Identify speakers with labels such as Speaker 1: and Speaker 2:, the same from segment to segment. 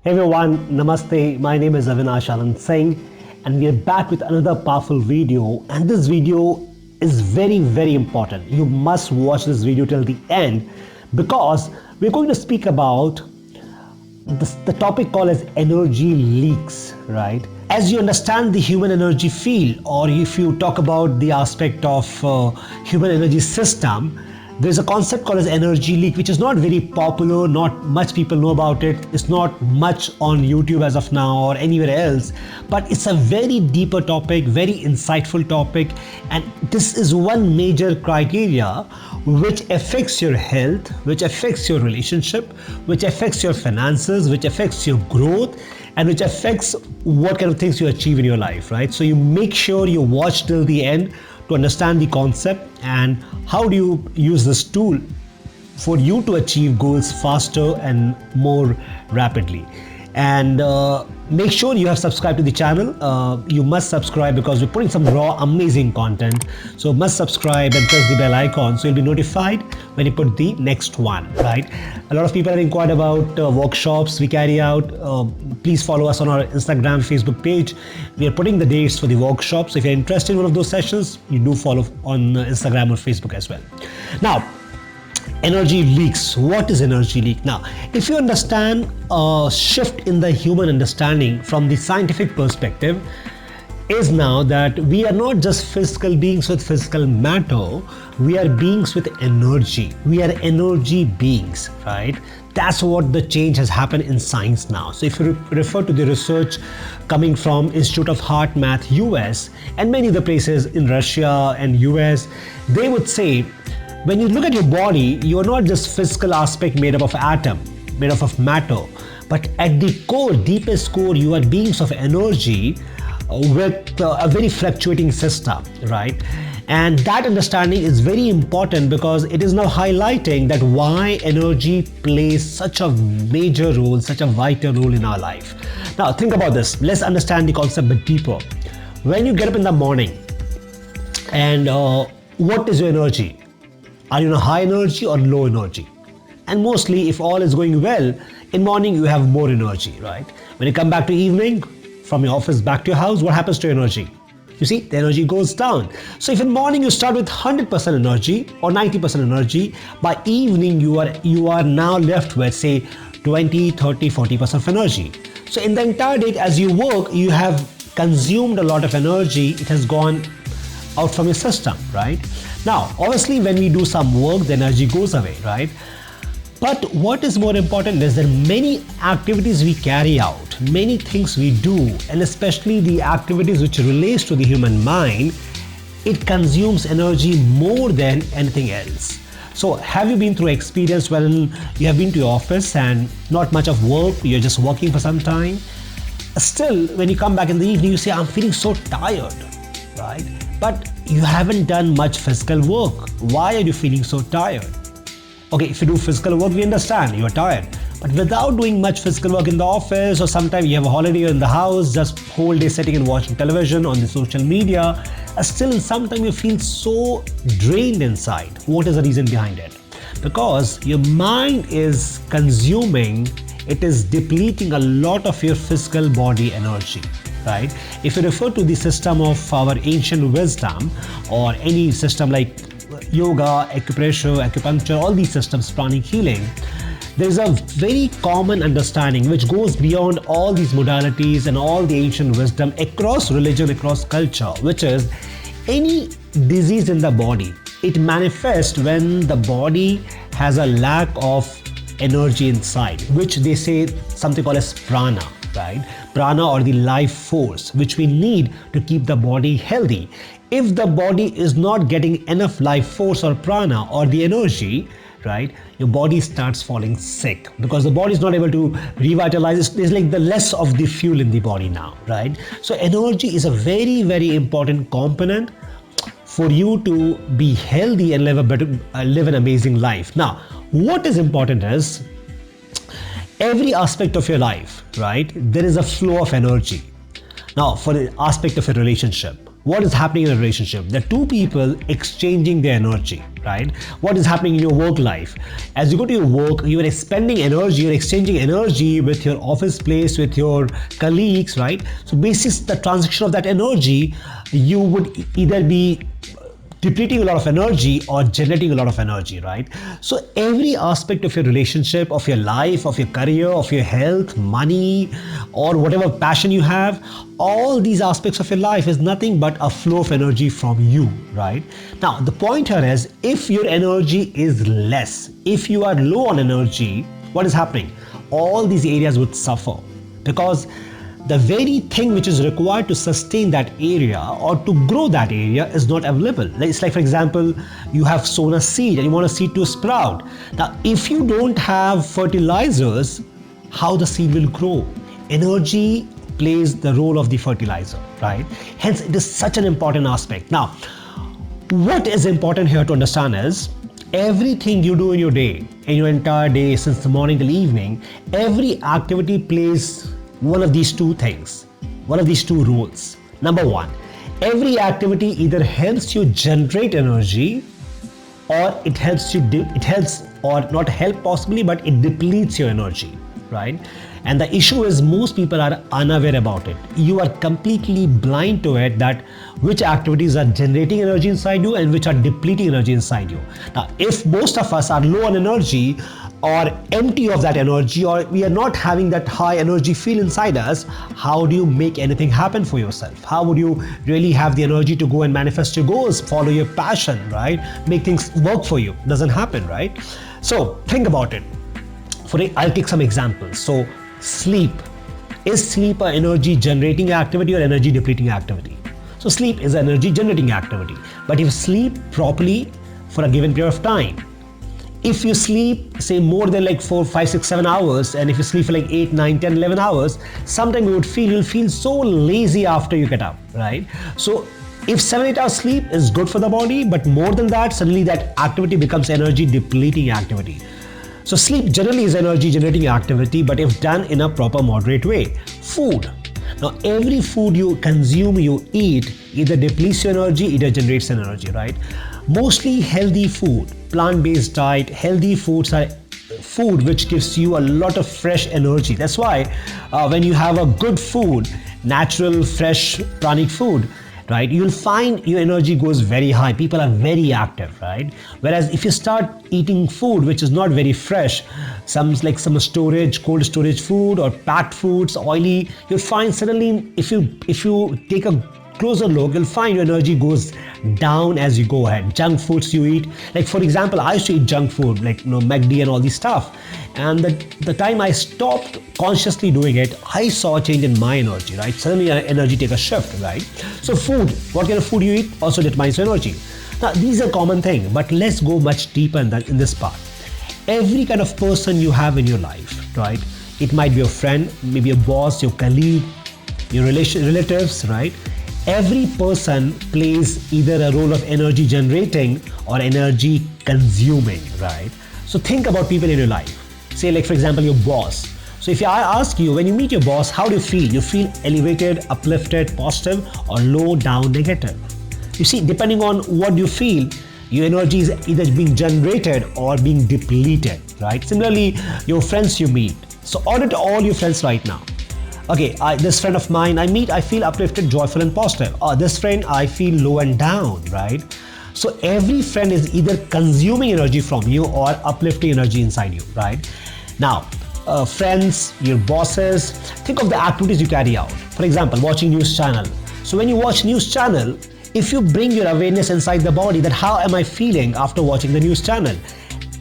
Speaker 1: Hey everyone, Namaste. My name is Avinash Anand Singh and we are back with another powerful video, and this video is very important. You must watch this video till the end because we're going to speak about the topic called as energy leaks, right? As you understand the human energy field, or if you talk about the aspect of human energy system, there's a concept called as energy leak, which is not very popular, not much people know about it. It's not much on YouTube as of now or anywhere else, but it's a very deeper topic, very insightful topic, and this is one major criteria which affects your health, which affects your relationship, which affects your finances, which affects your growth, and which affects what kind of things you achieve in your life, right? So you make sure you watch till the end to understand the concept and how do you use this tool for you to achieve goals faster and more rapidly. And make sure you have subscribed to the channel. You must subscribe because we're putting some raw amazing content, so must subscribe and press the bell icon so you'll be notified when you put the next one, right? A lot of people have inquired about workshops we carry out. Please follow us on our Instagram, Facebook page. We are putting the dates for the workshops, so if you're interested in one of those sessions, you do follow on Instagram or Facebook as well. Now, energy leaks. What is energy leak? Now, if you understand a shift in the human understanding from the scientific perspective, is now that we are not just physical beings with physical matter, we are beings with energy. We are energy beings, right? That's what the change has happened in science now. So if you refer to the research coming from Institute of Heart Math US and many other places in Russia and US, they would say, when you look at your body, you are not just physical aspect made up of atom, made up of matter, but at the core, deepest core, you are beings of energy with a very fluctuating system, right? And that understanding is very important because it is now highlighting that why energy plays such a major role, such a vital role in our life. Now think about this. Let's understand the concept a bit deeper. When you get up in the morning, and what is your energy? Are you in a high energy or low energy? And mostly, if all is going well, in morning you have more energy, right? When you come back to evening, from your office back to your house, what happens to your energy? You see, the energy goes down. So if in morning you start with 100% energy or 90% energy, by evening you are now left with say 20, 30, 40% of energy. So in the entire day as you work, you have consumed a lot of energy. It has gone out from your system, right? Now, obviously, when we do some work, the energy goes away, right? But what is more important is that many activities we carry out, many things we do, and especially the activities which relates to the human mind, it consumes energy more than anything else. So have you been through experience when you have been to your office and not much of work, you're just working for some time? Still, when you come back in the evening, you say, I'm feeling so tired, right? But you haven't done much physical work. Why are you feeling so tired? Okay, if you do physical work, we understand you're tired. But without doing much physical work in the office, or sometimes you have a holiday in the house, just whole day sitting and watching television on the social media, still sometimes you feel so drained inside. What is the reason behind it? Because your mind is consuming, it is depleting a lot of your physical body energy. Right? If you refer to the system of our ancient wisdom or any system like yoga, acupressure, acupuncture, all these systems, pranic healing, there's a very common understanding which goes beyond all these modalities and all the ancient wisdom across religion, across culture, which is any disease in the body, it manifests when the body has a lack of energy inside, which they say something called as prana. Right? Prana, or the life force, which we need to keep the body healthy. If the body is not getting enough life force or prana or the energy, right, your body starts falling sick because the body is not able to revitalize. It's like the less of the fuel in the body now, right? So energy is a very important component for you to be healthy and live an amazing life. Now, what is important is every aspect of your life, right, there is a flow of energy. Now, for the aspect of a relationship, what is happening in a relationship? The two people exchanging their energy, right? What is happening in your work life? As you go to your work, you are expending energy, you're exchanging energy with your office place, with your colleagues, right? So basis the transaction of that energy, you would either be depleting a lot of energy or generating a lot of energy, right? So every aspect of your relationship, of your life, of your career, of your health, money, or whatever passion you have, all these aspects of your life is nothing but a flow of energy from you, right? Now, the point here is, if your energy is less, if you are low on energy, what is happening? All these areas would suffer, because the very thing which is required to sustain that area or to grow that area is not available. It's like, for example, you have sown a seed and you want a seed to sprout. Now, if you don't have fertilizers, how the seed will grow? Energy plays the role of the fertilizer, right? Hence, it is such an important aspect. Now, what is important here to understand is, everything you do in your day, in your entire day, since the morning till evening, every activity plays one of these two things, one of these two roles. Number one, every activity either helps you generate energy, or it helps or not help possibly, but it depletes your energy, right? And the issue is, most people are unaware about it. You are completely blind to it, that which activities are generating energy inside you and which are depleting energy inside you. Now, if most of us are low on energy, or empty of that energy, or we are not having that high energy feel inside us, how do you make anything happen for yourself? How would you really have the energy to go and manifest your goals, follow your passion, right? Make things work for you? Doesn't happen, right? So think about it. I'll take some examples. So sleep. Is sleep an energy generating activity or energy depleting activity? So sleep is an energy generating activity. But if you sleep properly for a given period of time, if you sleep, say, more than like 4, 5, 6, 7 hours, and if you sleep for like 8, 9, 10, 11 hours, sometimes you'll feel so lazy after you get up, right? So if 7, 8 hours sleep is good for the body, but more than that, suddenly that activity becomes energy depleting activity. So sleep generally is energy generating activity, but if done in a proper moderate way. Food. Now, every food you consume, you eat, either depletes your energy, either generates energy, right? Mostly healthy food, plant-based diet, healthy foods are food which gives you a lot of fresh energy. That's why when you have a good food, natural, fresh, pranic food, right, you'll find your energy goes very high. People are very active, right? Whereas if you start eating food which is not very fresh, some storage, cold storage food or packed foods, oily, you'll find suddenly, if you take a closer look, you'll find your energy goes down as you go ahead. Junk foods you eat, like for example, I used to eat junk food like McD and all these stuff, and the time I stopped consciously doing it, I saw a change in my energy, right? Suddenly energy take a shift, right? So food, what kind of food you eat also determines your energy. Now these are common things, but let's go much deeper in this part. Every kind of person you have in your life, right? It might be your friend, maybe your boss, your colleague, your relatives, right? Every person plays either a role of energy generating or energy consuming, right? So think about people in your life. Say like for example, your boss. So if I ask you, when you meet your boss, how do you feel? You feel elevated, uplifted, positive, or low, down, negative? You see, depending on what you feel, your energy is either being generated or being depleted, right? Similarly, your friends you meet. So audit all your friends right now. Okay, this friend of mine I meet, I feel uplifted, joyful and positive. This friend, I feel low and down, right? So every friend is either consuming energy from you or uplifting energy inside you, right? Now, friends, your bosses, think of the activities you carry out. For example, watching news channel. So when you watch news channel, if you bring your awareness inside the body, that how am I feeling after watching the news channel?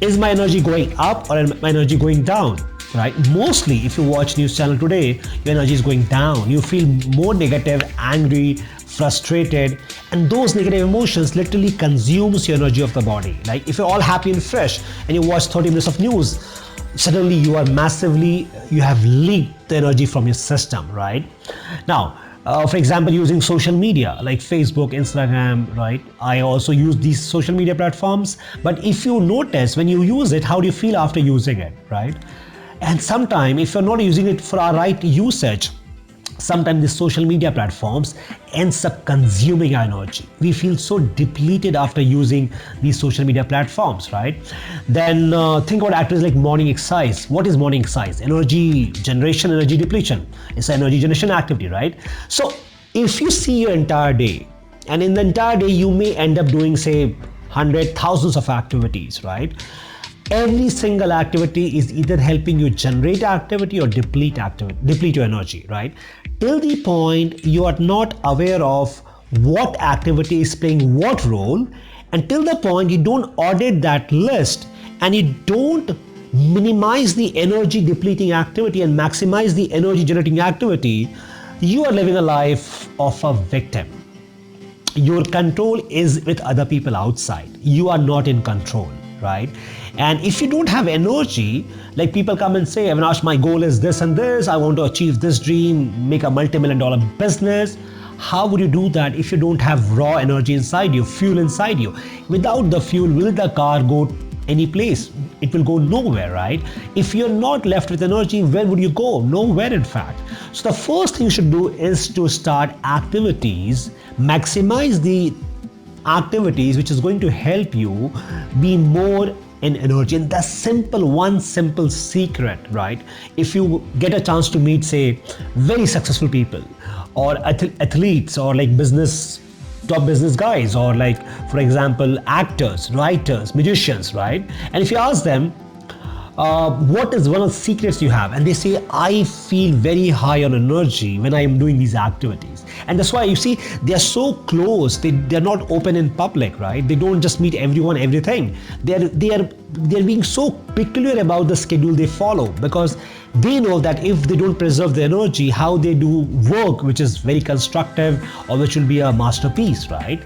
Speaker 1: Is my energy going up or my energy going down? Right? Mostly, if you watch news channel today, your energy is going down. You feel more negative, angry, frustrated, and those negative emotions literally consumes your energy of the body. Like if you're all happy and fresh and you watch 30 minutes of news, suddenly you have leaked the energy from your system, right? Now, for example, using social media like Facebook, Instagram, right? I also use these social media platforms. But if you notice, when you use it, how do you feel after using it, right? And sometimes, if you're not using it for our right usage, sometimes the social media platforms, ends up consuming our energy. We feel so depleted after using these social media platforms, right? Then think about activities like morning exercise. What is morning exercise? Energy generation, energy depletion. It's an energy generation activity, right? So if you see your entire day, and in the entire day you may end up doing, say, thousands of activities, right? Every single activity is either helping you generate activity or deplete your energy, right? Till the point you are not aware of what activity is playing what role, until the point you don't audit that list and you don't minimize the energy depleting activity and maximize the energy generating activity, you are living a life of a victim. Your control is with other people outside. You are not in control, right? And if you don't have energy, like people come and say, Avinash, my goal is this and this, I want to achieve this dream, make a multi-million-dollar business. How would you do that if you don't have raw energy inside you, fuel inside you? Without the fuel, will the car go any place? It will go nowhere, right? If you're not left with energy, where would you go? Nowhere, in fact. So the first thing you should do is to start activities, maximize the activities which is going to help you be more in energy. And that's one simple secret, right? If you get a chance to meet, say, very successful people or athletes or like top business guys, or like, for example, actors, writers, magicians, right? And if you ask them, what is one of the secrets you have? And they say, I feel very high on energy when I am doing these activities. And that's why you see, they are so close. They're not open in public, right? They don't just meet everyone, everything. They're being so peculiar about the schedule they follow, because they know that if they don't preserve the energy, how they do work, which is very constructive or which will be a masterpiece, right?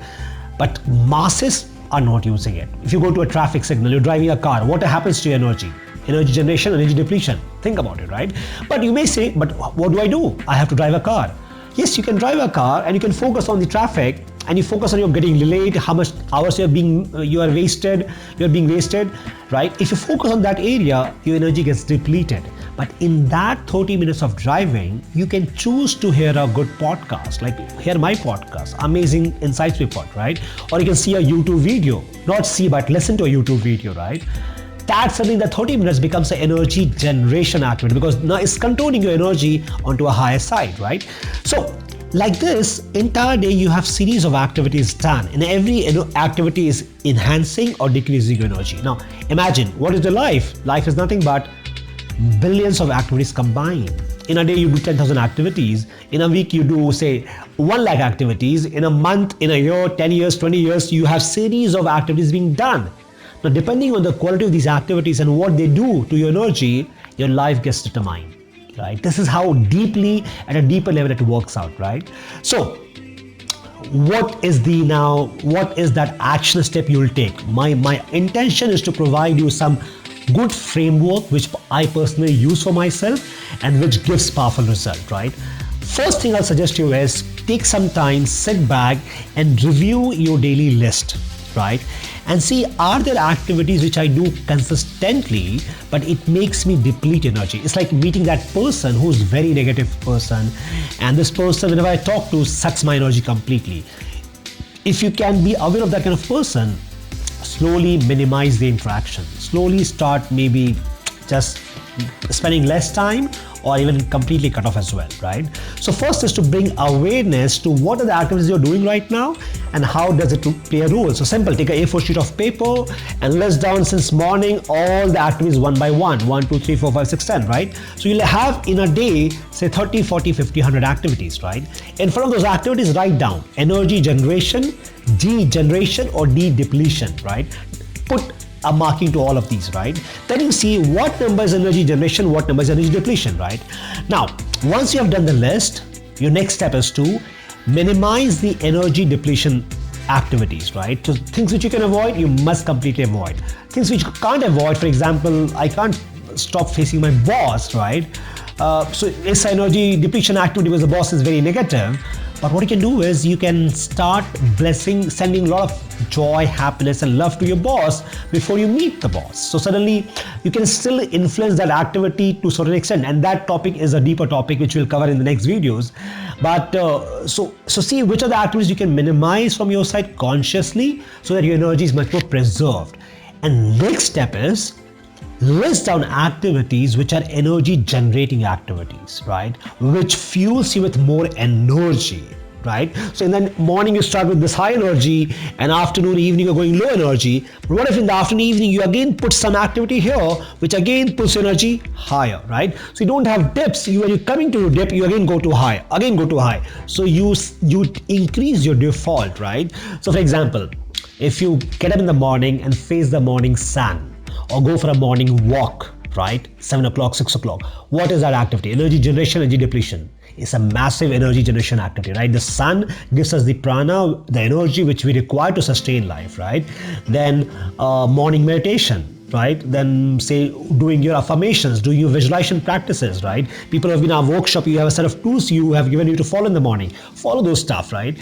Speaker 1: But masses are not using it. If you go to a traffic signal, you're driving a car, what happens to your energy? Energy generation, energy depletion. Think about it, right? But you may say, but what do? I have to drive a car. Yes, you can drive a car and you can focus on the traffic and you focus on your getting late, how much hours you're being wasted, right? If you focus on that area, your energy gets depleted. But in that 30 minutes of driving, you can choose to hear a good podcast, like hear my podcast, Amazing Insights Report, right? Or you can see a YouTube video, not see, but listen to a YouTube video, right? That's something that 30 minutes becomes an energy generation activity, because now it's controlling your energy onto a higher side, right? So like this, entire day you have series of activities done, and every activity is enhancing or decreasing your energy. Now imagine, what is your life? Life is nothing but billions of activities combined. In a day you do 10,000 activities. In a week you do, say, 1 lakh activities. In a month, in a year, 10 years, 20 years, you have series of activities being done. Now, depending on the quality of these activities and what they do to your energy, your life gets determined, right? This is how deeply, at a deeper level, it works out, right? So, what is that action step you'll take? My intention is to provide you some good framework which I personally use for myself and which gives powerful result, right? First thing I'll suggest you is take some time, sit back and review your daily list, right? And see, are there activities which I do consistently, but it makes me deplete energy? It's like meeting that person who's very negative person, and this person, whenever I talk to, sucks my energy completely. If you can be aware of that kind of person, slowly minimize the interaction. Slowly start maybe just spending less time or even completely cut off as well, right? So first is to bring awareness to what are the activities you're doing right now and how does it play a role. So simple, take a A4 sheet of paper and list down since morning all the activities one by one, 1, 2, 3, 4, 5, 6, 10, right? So you'll have in a day, say 30, 40, 50, 100 activities, right? In front of those activities, write down energy generation, D generation or D depletion, right? Put a marking to all of these, right? Then you see what number is energy generation, what number is energy depletion, right? Now, once you have done the list, your next step is to minimize the energy depletion activities, right? So things which you can avoid, you must completely avoid. Things which you can't avoid, for example, I can't stop facing my boss, right? So it's energy depletion activity because the boss is very negative. But what you can do is you can start sending a lot of joy, happiness, and love to your boss before you meet the boss. So suddenly you can still influence that activity to a certain extent. And that topic is a deeper topic which we'll cover in the next videos. But so see which are the activities you can minimize from your side consciously so that your energy is much more preserved. And next step is list down activities which are energy generating activities, right? Which fuels you with more energy, right? So in the morning you start with this high energy, and afternoon, evening you're going low energy. But what if in the afternoon, evening you again put some activity here which again puts your energy higher, right? So you don't have dips. When you're coming to a dip, you again go to high, again go to high. So you increase your default, right? So for example, if you get up in the morning and face the morning sun, or go for a morning walk, right? 7 o'clock, 6 o'clock. What is that activity? Energy generation, energy depletion. It's a massive energy generation activity, right? The sun gives us the prana, the energy which we require to sustain life, right? Then morning meditation, right? Then say doing your affirmations, doing your visualization practices, right? People who have been in our workshop, you have a set of tools you have given you to follow in the morning. Follow those stuff, right?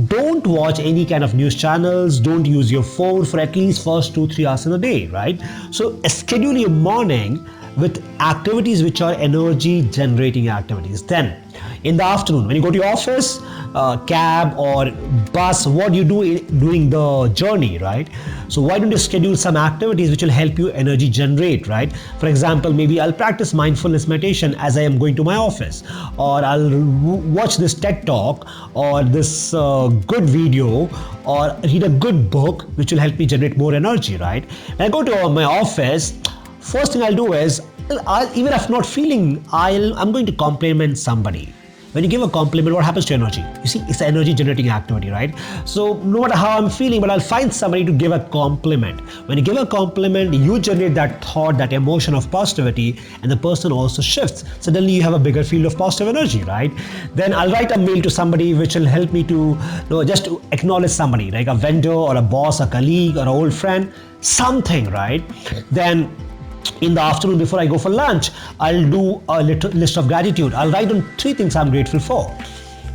Speaker 1: Don't watch any kind of news channels. Don't use your phone for at least first 2-3 hours in a day, right? So schedule your morning with activities which are energy generating activities. Then in the afternoon, when you go to your office, cab or bus, what do you do during the journey, right? So why don't you schedule some activities which will help you energy generate, right? For example, maybe I'll practice mindfulness meditation as I am going to my office, or I'll watch this TED talk or this good video, or read a good book which will help me generate more energy, right? When I go to my office, first thing I'll do is, even if not feeling, I'm going to compliment somebody. When you give a compliment, what happens to energy? You see, it's an energy generating activity, right? So no matter how I'm feeling, but I'll find somebody to give a compliment. When you give a compliment, you generate that thought, that emotion of positivity, and the person also shifts. Suddenly you have a bigger field of positive energy, right? Then I'll write a mail to somebody which will help me to, just to acknowledge somebody, like a vendor or a boss, a colleague or an old friend, something, right? Then in the afternoon, before I go for lunch, I'll do a list of gratitude. I'll write down 3 things I'm grateful for.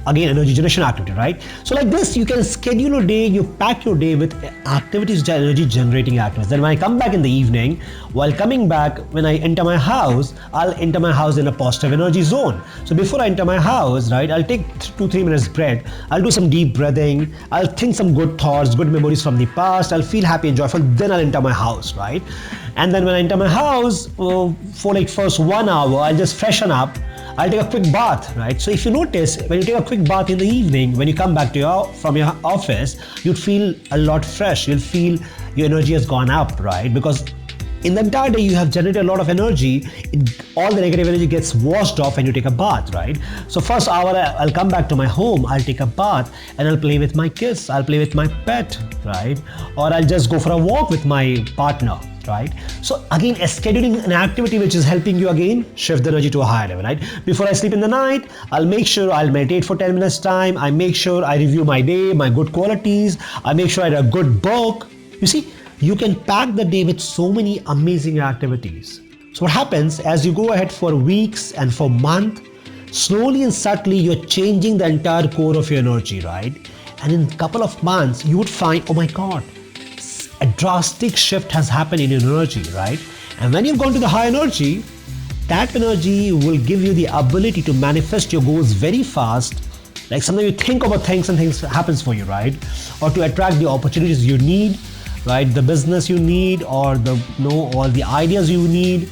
Speaker 1: Again, energy generation activity, right? So like this, you can schedule a day, you pack your day with activities which are energy generating activities. Then when I come back in the evening, while coming back, when I enter my house, I'll enter my house in a positive energy zone. So before I enter my house, right, I'll take 2-3 minutes break. I'll do some deep breathing. I'll think some good thoughts, good memories from the past. I'll feel happy and joyful. Then I'll enter my house, right? And then when I enter my house, for like first 1 hour, I'll just freshen up. I'll take a quick bath, right? So if you notice, when you take a quick bath in the evening, when you come back to from your office, you'd feel a lot fresh. You'll feel your energy has gone up, right? Because in the entire day, you have generated a lot of energy. All the negative energy gets washed off when you take a bath, right? So first hour, I'll come back to my home, I'll take a bath, and I'll play with my kids, I'll play with my pet, right? Or I'll just go for a walk with my partner, right? So again, scheduling an activity which is helping you again shift the energy to a higher level, right? Before I sleep in the night, I'll make sure I'll meditate for 10 minutes time. I make sure I review my day, my good qualities. I make sure I read a good book. You see, you can pack the day with so many amazing activities. So what happens as you go ahead for weeks and for months, slowly and subtly, you're changing the entire core of your energy, right? And in a couple of months, you would find, oh my God, a drastic shift has happened in your energy, right? And when you've gone to the high energy, that energy will give you the ability to manifest your goals very fast. Like sometimes you think about things and things happens for you, right? Or to attract the opportunities you need, right? The business you need, or all the ideas you need,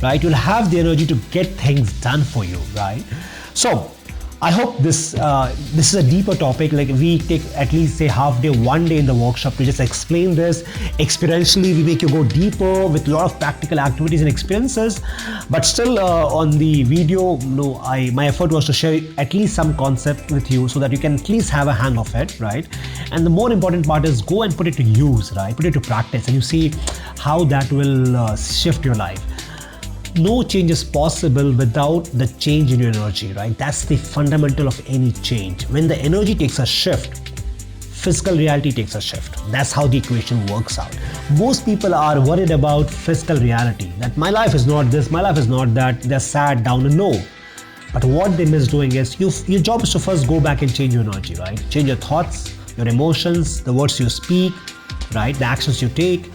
Speaker 1: right? You'll have the energy to get things done for you, right? So I hope this is a deeper topic. Like we take at least say half day, 1 day in the workshop to just explain this. Experientially, we make you go deeper with a lot of practical activities and experiences. But still, on the video, my effort was to share at least some concept with you so that you can at least have a hang of it, right? And the more important part is go and put it to use, right? Put it to practice, and you see how that will shift your life. No change is possible without the change in your energy, right? That's the fundamental of any change. When the energy takes a shift, physical reality takes a shift. That's how the equation works out. Most people are worried about physical reality, that my life is not this, my life is not that. They're sad, down, and low. But what they miss doing is your job is to first go back and change your energy, right? Change your thoughts, your emotions, the words you speak, right? The actions you take.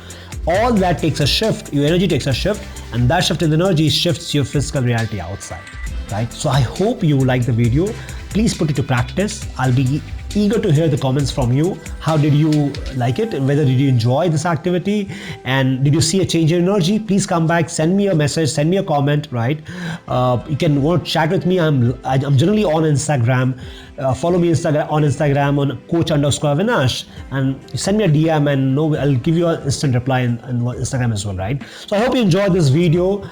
Speaker 1: All that takes a shift. Your energy takes a shift, and that shift in energy shifts your physical reality outside, right? So I hope you like the video. Please put it to practice. I'll be eager to hear the comments from you. How did you like it? Whether did you enjoy this activity? And did you see a change in energy? Please come back, send me a message, send me a comment, right? You can want to chat with me. I'm generally on Instagram. Follow me on Instagram on coach_Avinash, and send me a DM, and I'll give you an instant reply on Instagram as well, right? So I hope you enjoyed this video.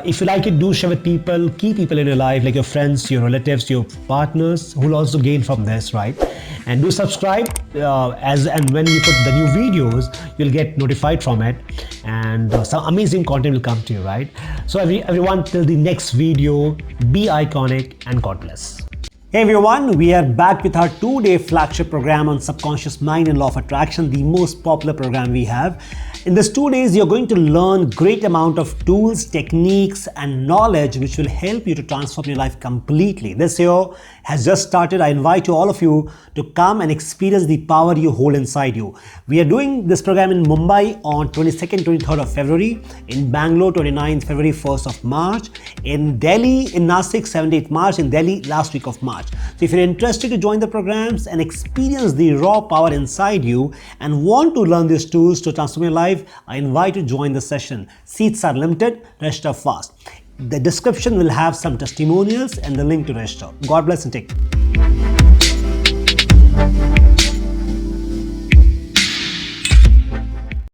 Speaker 1: If you like it, do share with people. Key people in your life, like your friends, your relatives, your partners, who will also gain from this, right? And do subscribe, and when we put the new videos, you'll get notified from it, and some amazing content will come to you, right? So everyone, till the next video, be iconic and God bless. Hey everyone, we are back with our 2-day flagship program on subconscious mind and law of attraction, the most popular program we have. In this 2 days, you're going to learn great amount of tools, techniques, and knowledge which will help you to transform your life completely. This year has just started. I invite you, all of you, to come and experience the power you hold inside you. We are doing this program in Mumbai on 22nd, 23rd of February, in Bangalore 29th February, 1st of March, in Delhi, in Nasik 7th, 8th March, in Delhi last week of March. So if you're interested to join the programs and experience the raw power inside you and want to learn these tools to transform your life, I invite you to join the session. Seats are limited, register fast. The description will have some testimonials and the link to register. God bless and take care.